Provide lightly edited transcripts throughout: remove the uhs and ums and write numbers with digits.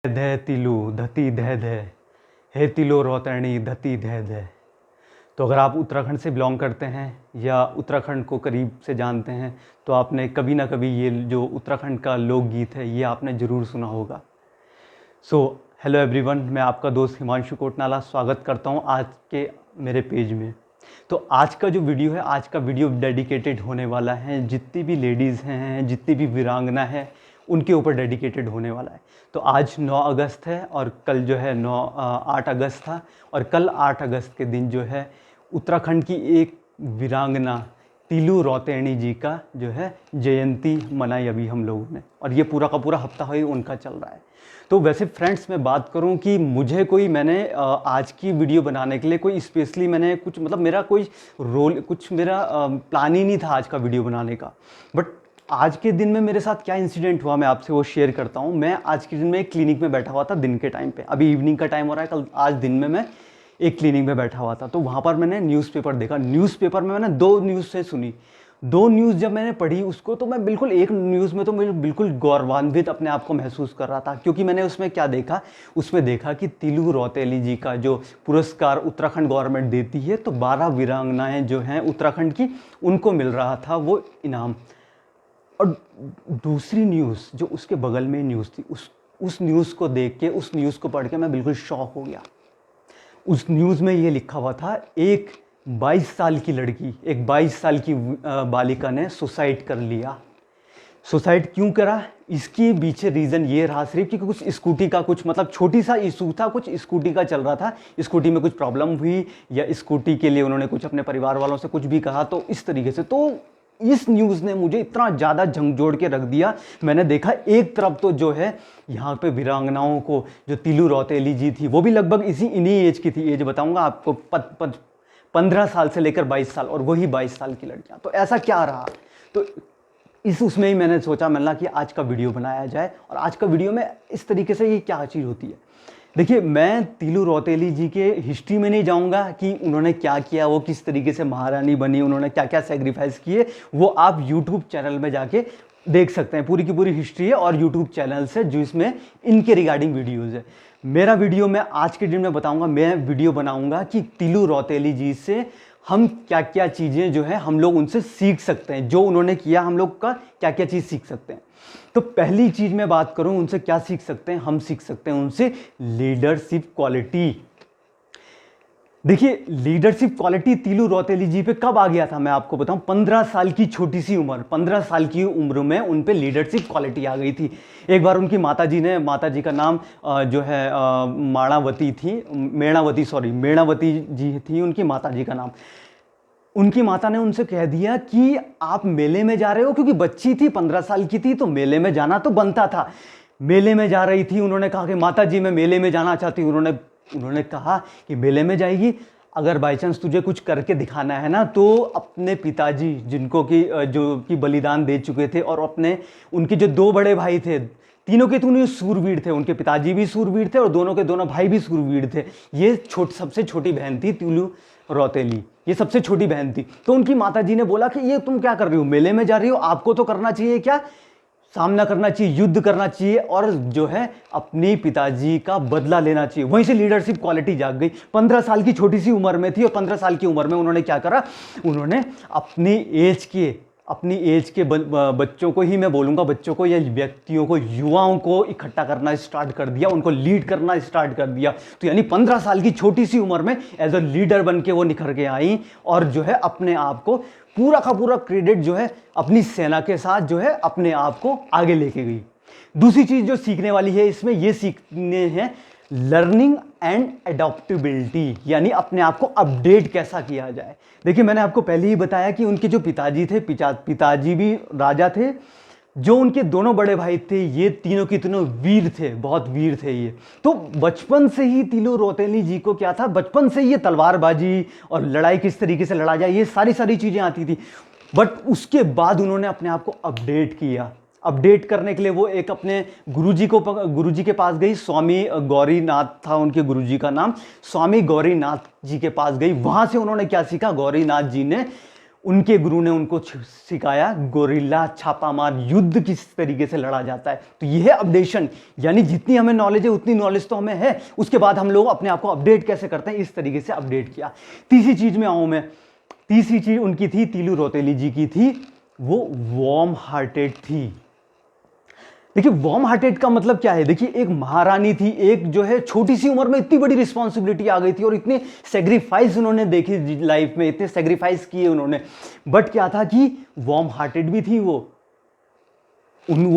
धै तिलु धती धै धै हे तिलो रोतरणी धती धै धै। तो अगर आप उत्तराखंड से बिलोंग करते हैं या उत्तराखंड को करीब से जानते हैं तो आपने कभी ना कभी ये जो उत्तराखंड का लोकगीत है ये आपने ज़रूर सुना होगा। सो हेलो एवरीवन, मैं आपका दोस्त हिमांशु कोटनाला स्वागत करता हूँ आज के मेरे पेज में। तो आज का जो वीडियो है, आज का वीडियो डेडिकेटेड होने वाला है जितनी भी लेडीज़ हैं, जितनी भी वीरांगना है, उनके ऊपर डेडिकेटेड होने वाला है। तो आज 9 अगस्त है और कल जो है 8 अगस्त था और कल 8 अगस्त के दिन जो है उत्तराखंड की एक वीरांगना तिलु रौतेणी जी का जो है जयंती मनाई अभी हम लोगों ने, और ये पूरा का पूरा हफ्ता ही उनका चल रहा है। तो वैसे फ्रेंड्स, मैं बात करूं कि मुझे मैंने आज की वीडियो बनाने के लिए कोई स्पेशली मैंने कुछ मेरा कोई रोल मेरा प्लान ही नहीं था आज का वीडियो बनाने का। बट आज के दिन में मेरे साथ क्या इंसिडेंट हुआ मैं आपसे वो शेयर करता हूँ। मैं आज के दिन में एक क्लिनिक में बैठा हुआ था दिन के टाइम पे, अभी इवनिंग का टाइम हो रहा है, कल आज दिन में मैं एक क्लिनिक में बैठा हुआ था। तो वहाँ पर मैंने न्यूज़पेपर देखा। न्यूज़पेपर में मैंने 2 न्यूज़ से सुनी। 2 न्यूज़ जब मैंने पढ़ी उसको, तो मैं बिल्कुल एक न्यूज़ में तो मैं बिल्कुल गौरवान्वित अपने आप को महसूस कर रहा था, क्योंकि मैंने उसमें क्या देखा, उसमें देखा कि तिलु रौतेली जी का जो पुरस्कार उत्तराखंड गवर्नमेंट देती है, तो 12 वीरांगनाएँ जो हैं उत्तराखंड की, उनको मिल रहा था वो इनाम। और दूसरी न्यूज़ जो उसके बगल में न्यूज़ थी, उस न्यूज़ को देख के, उस न्यूज़ को पढ़ के मैं बिल्कुल शॉक हो गया। उस न्यूज़ में ये लिखा हुआ था, एक 22 साल की लड़की, एक 22 साल की बालिका ने सुसाइड कर लिया। सुसाइड क्यों करा, इसके पीछे रीज़न ये रहा सिर्फ कि कुछ स्कूटी का कुछ छोटी सा इशू था, कुछ स्कूटी का चल रहा था, स्कूटी में कुछ प्रॉब्लम हुई या स्कूटी के लिए उन्होंने कुछ अपने परिवार वालों से कुछ भी कहा, तो इस तरीके से। तो इस न्यूज़ ने मुझे इतना ज़्यादा झंझोड़ के रख दिया। मैंने देखा एक तरफ तो जो है यहाँ पे वीरांगनाओं को, जो तिलु रौतेली जी थी, वो भी लगभग इन्हीं एज की थी। एज बताऊँगा आपको, 15 साल से लेकर 22 साल, और वही 22 साल की लड़कियाँ। तो ऐसा क्या रहा, तो उसमें ही मैंने सोचा कि आज का वीडियो बनाया जाए। और आज का वीडियो में इस तरीके से ये क्या चीज़ होती है। देखिए, मैं तिलु रौतेली जी के हिस्ट्री में नहीं जाऊंगा कि उन्होंने क्या किया, वो किस तरीके से महारानी बनी, उन्होंने क्या क्या सेक्रीफाइस किए, वो आप यूट्यूब चैनल में जाके देख सकते हैं। पूरी की पूरी हिस्ट्री है और यूट्यूब चैनल से जिसमें इनके रिगार्डिंग वीडियोज़ है। मेरा वीडियो मैं आज के दिन में बताऊंगा, मैं वीडियो बनाऊंगा कि तिलु रौतेली जी से हम क्या क्या चीज़ें जो है हम लोग उनसे सीख सकते हैं, जो उन्होंने किया हम लोग का क्या क्या चीज़ सीख सकते हैं। तो पहली चीज़ मैं बात करूं उनसे क्या सीख सकते हैं, हम सीख सकते हैं उनसे लीडरशिप क्वालिटी। देखिए, लीडरशिप क्वालिटी तिलु रौतेली जी पे कब आ गया था मैं आपको बताऊं। 15 साल की छोटी सी उम्र, 15 साल की उम्र में उन पे लीडरशिप क्वालिटी आ गई थी। एक बार उनकी माता जी का नाम जो है मेणावती जी थी उनकी माता जी का नाम। उनकी माता ने उनसे कह दिया कि आप मेले में जा रहे हो, क्योंकि बच्ची थी, 15 साल की थी, तो मेले में जाना तो बनता था। मेले में जा रही थी, उन्होंने कहा कि माता जी मैं मेले में जाना चाहती हूँ। उन्होंने कहा कि मेले में जाएगी, अगर बाई चांस तुझे कुछ करके दिखाना है ना, तो अपने पिताजी जो कि बलिदान दे चुके थे, और उनके जो 2 बड़े भाई थे, तीनों के तीनों सूरवीर थे, उनके पिताजी भी सूरवीर थे और दोनों के दोनों भाई भी सूरवीर थे। ये सबसे छोटी बहन थी तिलु रौतेली, ये सबसे छोटी बहन थी। तो उनकी माताजी ने बोला कि ये तुम क्या कर रही हो, मेले में जा रही हो, आपको तो करना चाहिए क्या, सामना करना चाहिए, युद्ध करना चाहिए, और जो है अपने पिताजी का बदला लेना चाहिए। वहीं से लीडरशिप क्वालिटी जाग गई। 15 साल की छोटी सी उम्र में थी, और 15 साल की उम्र में उन्होंने क्या करा, उन्होंने अपनी एज के बच्चों को ही मैं बोलूँगा, बच्चों को या व्यक्तियों को, युवाओं को इकट्ठा करना स्टार्ट कर दिया, उनको लीड करना स्टार्ट कर दिया। तो यानी 15 साल की छोटी सी उम्र में एज अ लीडर बन के वो निखर के आई, और जो है अपने आप को पूरा का पूरा क्रेडिट जो है अपनी सेना के साथ जो है अपने आप को आगे लेके गई। दूसरी चीज़ जो सीखने वाली है इसमें, ये सीखने हैं लर्निंग एंड एडॉप्टेबिलिटी, यानी अपने आप को अपडेट कैसा किया जाए। देखिए, मैंने आपको पहले ही बताया कि उनके जो पिताजी थे, पिताजी भी राजा थे, जो उनके दोनों बड़े भाई थे, ये तीनों के तीनों वीर थे, बहुत वीर थे ये। तो बचपन से ही तिलु रौतेली जी को क्या था, बचपन से ये तलवारबाजी और लड़ाई किस तरीके से लड़ा जाए, ये सारी चीज़ें आती थी। बट उसके बाद उन्होंने अपने आप को अपडेट किया। अपडेट करने के लिए वो एक अपने गुरुजी के पास गई। स्वामी गौरीनाथ था उनके गुरुजी का नाम, स्वामी गौरीनाथ जी के पास गई। वहां से उन्होंने क्या सीखा, गौरीनाथ जी ने उनके गुरु ने उनको सिखाया गोरिल्ला छापामार युद्ध किस तरीके से लड़ा जाता है। तो यह है अपडेशन, यानी जितनी हमें नॉलेज है उतनी नॉलेज तो हमें है, उसके बाद हम लोग अपने आप को अपडेट कैसे करते हैं, इस तरीके से अपडेट किया। तीसरी चीज में आऊं मैं, तीसरी चीज उनकी थी, तीलू रौतेली जी की थी, वो वार्म हार्टेड थी। देखिए वार्म हार्टेड का मतलब क्या है, देखिए एक महारानी थी, एक जो है छोटी सी उम्र में इतनी बड़ी रिस्पॉन्सिबिलिटी आ गई थी और इतने सेक्रीफाइस उन्होंने देखी लाइफ में, इतने सेक्रीफाइस किए उन्होंने, बट क्या था कि वार्म हार्टेड भी थी वो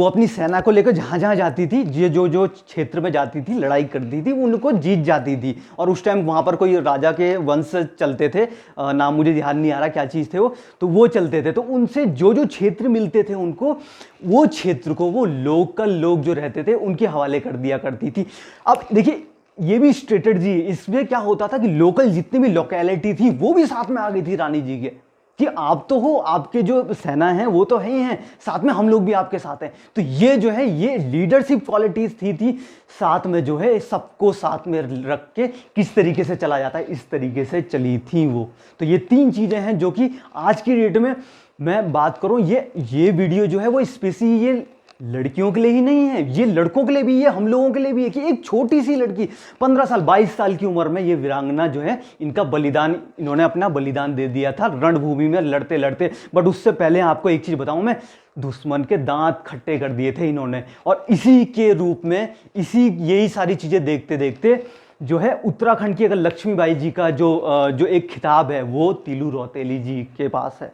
अपनी सेना को लेकर जहां जहां जाती थी, जो क्षेत्र में जाती थी, लड़ाई करती थी, उनको जीत जाती थी। और उस टाइम वहां पर कोई राजा के वंश चलते थे, नाम मुझे ध्यान नहीं आ रहा क्या चीज़ थे वो, तो वो चलते थे, तो उनसे जो क्षेत्र मिलते थे उनको, वो क्षेत्र को वो लोकल लोग जो रहते थे उनके हवाले कर दिया करती थी। अब देखिए ये भी स्ट्रेटजी, इसमें क्या होता था कि लोकल जितनी भी लोकेलिटी थी वो भी साथ में आ गई थी रानी जी के, कि आप तो हो, आपके जो सेना है वो तो है ही हैं, साथ में हम लोग भी आपके साथ हैं। तो ये जो है ये लीडरशिप क्वालिटीज थी साथ में जो है सबको साथ में रख के किस तरीके से चला जाता है, इस तरीके से चली थी वो। तो ये तीन चीजें हैं जो कि आज की डेट में मैं बात करूं, ये वीडियो जो है वो स्पेशली ये लड़कियों के लिए ही नहीं है, ये लड़कों के लिए भी है, हम लोगों के लिए भी है, कि एक छोटी सी लड़की 15 साल 22 साल की उम्र में ये वीरांगना जो है इनका बलिदान, इन्होंने अपना बलिदान दे दिया था रणभूमि में लड़ते लड़ते। बट उससे पहले आपको एक चीज बताऊं मैं, दुश्मन के दांत खट्टे कर दिए थे इन्होंने। और इसी के रूप में यही सारी चीजें देखते देखते जो है उत्तराखंड की अगर लक्ष्मीबाई जी का जो एक खिताब है वो तीलू रौतेली जी के पास है।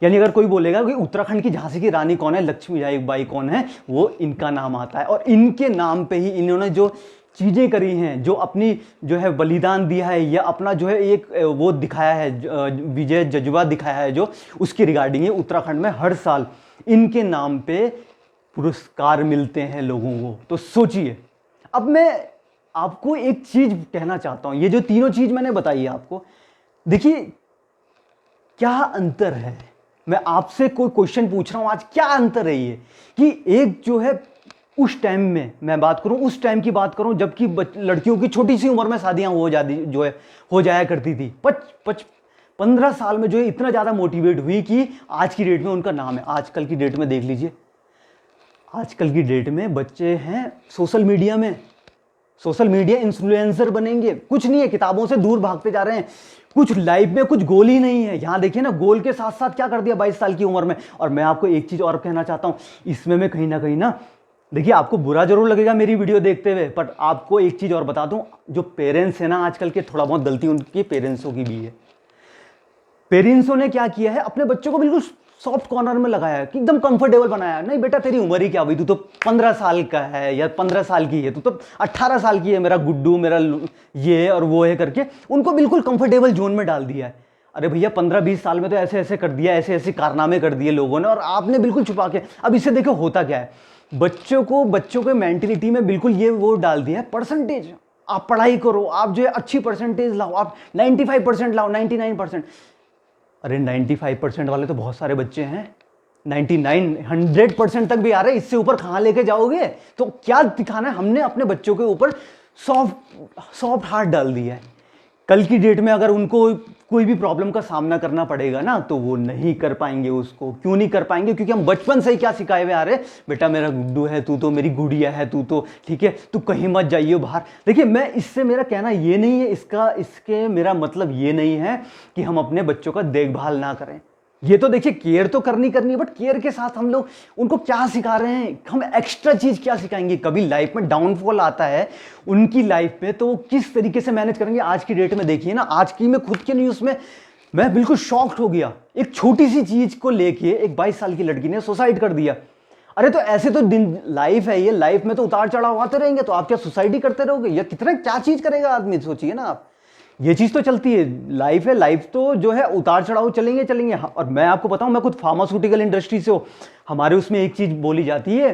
यानी अगर कोई बोलेगा कि उत्तराखंड की झांसी की रानी कौन है, लक्ष्मीबाई कौन है, वो इनका नाम आता है। और इनके नाम पे ही इन्होंने जो चीज़ें करी हैं, जो अपनी जो है बलिदान दिया है, या अपना जो है एक वो दिखाया है, विजय जज्बा दिखाया है, जो उसके रिगार्डिंग उत्तराखंड में हर साल इनके नाम पे पुरस्कार मिलते हैं लोगों को। तो सोचिए, अब मैं आपको एक चीज कहना चाहता हूं, ये जो तीनों चीज मैंने बताई है आपको, देखिए क्या अंतर है। मैं आपसे कोई क्वेश्चन पूछ रहा हूं आज, क्या अंतर है ये, कि एक जो है उस टाइम में मैं बात करूं, उस टाइम की बात करूं जबकि लड़कियों की छोटी सी उम्र में शादियां हो जाया करती थी। 15 साल में जो है इतना ज्यादा मोटिवेट हुई कि आज की डेट में उनका नाम है। आजकल की डेट में देख लीजिए, आजकल की डेट में बच्चे हैं सोशल मीडिया इन्फ्लुएंसर बनेंगे, कुछ नहीं है, किताबों से दूर भागते जा रहे हैं, कुछ लाइफ में कुछ गोल ही नहीं है। यहां देखिए ना, गोल के साथ साथ क्या कर दिया 22 साल की उम्र में। और मैं आपको एक चीज और कहना चाहता हूं, इसमें मैं कहीं ना देखिए आपको बुरा जरूर लगेगा मेरी वीडियो देखते हुए, पर आपको एक चीज और बता दूं, जो पेरेंट्स है ना आजकल के, थोड़ा बहुत गलती उनकी पेरेंट्सों की भी है। पेरेंट्सों ने क्या किया है, अपने बच्चों को बिल्कुल सॉफ्ट कॉर्नर में लगाया, कि एकदम कंफर्टेबल बनाया। नहीं बेटा, तेरी उम्र ही क्या हुई, तू तो 15 साल का है या 15 साल की है, तू तो 18 साल की है, मेरा गुड्डू, मेरा ये और वो है करके उनको बिल्कुल कंफर्टेबल जोन में डाल दिया है। अरे भैया 15-20 साल में तो ऐसे ऐसे कर दिया, ऐसे ऐसे कारनामे कर दिए लोगों ने, और आपने बिल्कुल छुपा के। अब इससे देखो होता क्या है, बच्चों के मेंटेलिटी में बिल्कुल ये वो डाल दिया है, परसेंटेज, आप पढ़ाई करो, आप जो है अच्छी परसेंटेज लाओ, आप 95% लाओ, 99%। अरे 95% वाले तो बहुत सारे बच्चे हैं, 99-100% तक भी आ रहे, इससे ऊपर कहां लेके जाओगे। तो क्या दिखाना है, हमने अपने बच्चों के ऊपर सॉफ्ट हार्ट डाल दिया है। कल की डेट में अगर उनको कोई भी प्रॉब्लम का सामना करना पड़ेगा ना, तो वो नहीं कर पाएंगे उसको। क्यों नहीं कर पाएंगे, क्योंकि हम बचपन से ही क्या सिखाए हुए आ रहे, बेटा मेरा गुड्डू है, तू तो मेरी गुड़िया है, तू तो ठीक है, तू कहीं मत जाइए बाहर। देखिए मैं इससे मेरा कहना ये नहीं है, इसके मेरा मतलब ये नहीं है कि हम अपने बच्चों का देखभाल ना करें। ये तो देखिए केयर तो करनी है, बट केयर के साथ हम लोग उनको क्या सिखा रहे हैं, हम एक्स्ट्रा चीज क्या सिखाएंगे। कभी लाइफ में डाउनफॉल आता है उनकी लाइफ में, तो वो किस तरीके से मैनेज करेंगे। आज की डेट में देखिए ना, आज की मैं खुद के न्यूज़ में मैं बिल्कुल शॉक्ड हो गया, एक छोटी सी चीज को लेके एक 22 साल की लड़की ने सुसाइड कर दिया। अरे तो ऐसे तो दिन लाइफ है, ये लाइफ में तो उतार चढ़ाव आते रहेंगे, तो आप क्या सुसाइड ही करते रहोगे, या कितना क्या चीज करेगा आदमी, सोचिए ना आप। ये चीज तो चलती है, लाइफ है, लाइफ तो जो है उतार चढ़ाव चलेंगे। और मैं आपको बताऊं, मैं खुद फार्मास्यूटिकल इंडस्ट्री से हूं, हमारे उसमें एक चीज बोली जाती है,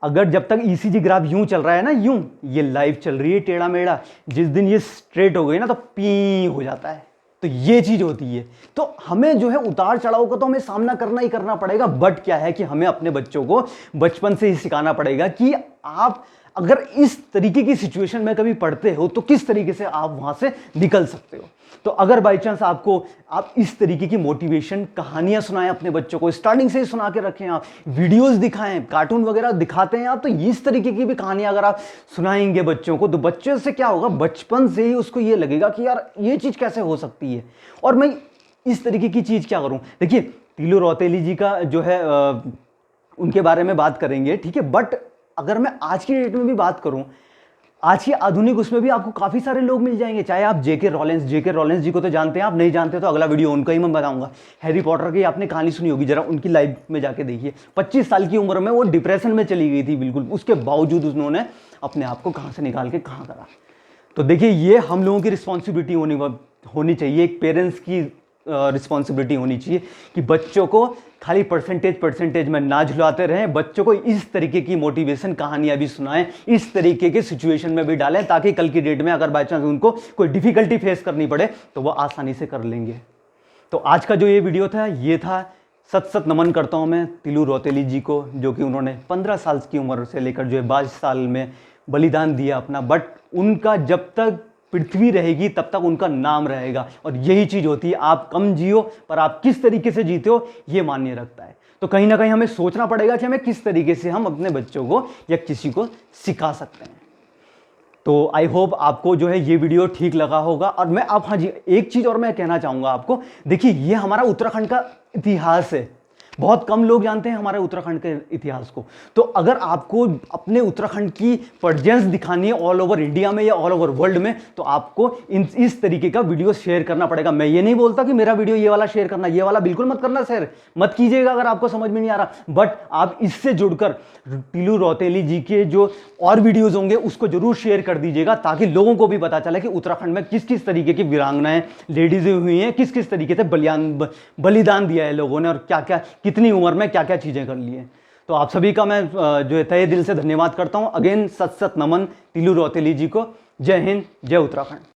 अगर जब तक ईसीजी ग्राफ यूं चल रहा है ना, यूं ये लाइफ चल रही है टेढ़ा मेढ़ा, जिस दिन ये स्ट्रेट हो गई ना तो पी हो जाता है। तो ये चीज होती है। तो हमें जो है उतार चढ़ाव का तो हमें सामना करना ही करना पड़ेगा, बट क्या है कि हमें अपने बच्चों को बचपन से ही सिखाना पड़ेगा कि आप अगर इस तरीके की सिचुएशन में कभी पढ़ते हो तो किस तरीके से आप वहां से निकल सकते हो। तो अगर बाई चांस आप इस तरीके की मोटिवेशन कहानियां सुनाएं अपने बच्चों को, स्टार्टिंग से ही सुना के रखें, आप वीडियोस दिखाएं, कार्टून वगैरह दिखाते हैं आप, तो इस तरीके की भी कहानियां अगर आप सुनाएंगे बच्चों को तो बच्चे से क्या होगा, बचपन से ही उसको ये लगेगा कि यार ये चीज़ कैसे हो सकती है और मैं इस तरीके की चीज़ क्या करूं। देखिए तीलू रौतेली जी का जो है उनके बारे में बात करेंगे, ठीक है, बट अगर मैं आज की डेट में भी बात करूं, आज की आधुनिक उसमें भी आपको काफ़ी सारे लोग मिल जाएंगे, चाहे आप जेके रॉलिंस जी को तो जानते हैं, आप नहीं जानते तो अगला वीडियो उनका ही मैं बताऊंगा। हैरी पॉटर की आपने कहानी सुनी होगी, जरा उनकी लाइफ में जाके देखिए। 25 साल की उम्र में वो डिप्रेशन में चली गई थी बिल्कुल, उसके बावजूद उन्होंने अपने आप को कहाँ से निकाल के कहाँ करा। तो देखिए ये हम लोगों की रिस्पॉन्सिबिलिटी होनी चाहिए, एक पेरेंट्स की रिस्पॉन्सिबिलिटी होनी चाहिए कि बच्चों को खाली परसेंटेज में ना झुलाते रहें, बच्चों को इस तरीके की मोटिवेशन कहानियां भी सुनाएं, इस तरीके के सिचुएशन में भी डालें, ताकि कल की डेट में अगर बाई चांस उनको कोई डिफिकल्टी फेस करनी पड़े तो वो आसानी से कर लेंगे। तो आज का जो ये वीडियो था ये था, सत नमन करता हूँ मैं तीलू रौतेली जी को, जो कि उन्होंने 15 साल की उम्र से लेकर जो है 22 साल में बलिदान दिया अपना, बट उनका जब तक पृथ्वी रहेगी तब तक उनका नाम रहेगा। और यही चीज़ होती है, आप कम जियो पर आप किस तरीके से जीते हो ये मान्य रखता है। तो कहीं ना कहीं हमें सोचना पड़ेगा कि हमें किस तरीके से हम अपने बच्चों को या किसी को सिखा सकते हैं। तो आई होप आपको जो है ये वीडियो ठीक लगा होगा। और मैं आप, हाँ जी, एक चीज़ और मैं कहना चाहूँगा आपको, देखिए ये हमारा उत्तराखंड का इतिहास है, बहुत कम लोग जानते हैं हमारे उत्तराखंड के इतिहास को। तो अगर आपको अपने उत्तराखंड की प्रेजेंस दिखानी है ऑल ओवर इंडिया में या ऑल ओवर वर्ल्ड में, तो आपको इस तरीके का वीडियो शेयर करना पड़ेगा। मैं ये नहीं बोलता कि मेरा वीडियो ये वाला शेयर करना, ये वाला बिल्कुल मत करना, शेयर मत कीजिएगा अगर आपको समझ में नहीं आ रहा, बट आप इससे जुड़कर तीलू रौतेली जी के जो और वीडियोज होंगे उसको जरूर शेयर कर दीजिएगा, ताकि लोगों को भी पता चले कि उत्तराखंड में किस किस तरीके की वीरांगनाएं लेडीज हुई हैं, किस किस तरीके से बलिदान दिया है लोगों ने, और क्या क्या कितनी उम्र में क्या क्या चीज़ें कर ली हैं। तो आप सभी का मैं जो है तहे दिल से धन्यवाद करता हूं। अगेन सत नमन तीलू रौतेली जी को। जय हिंद, जय उत्तराखंड।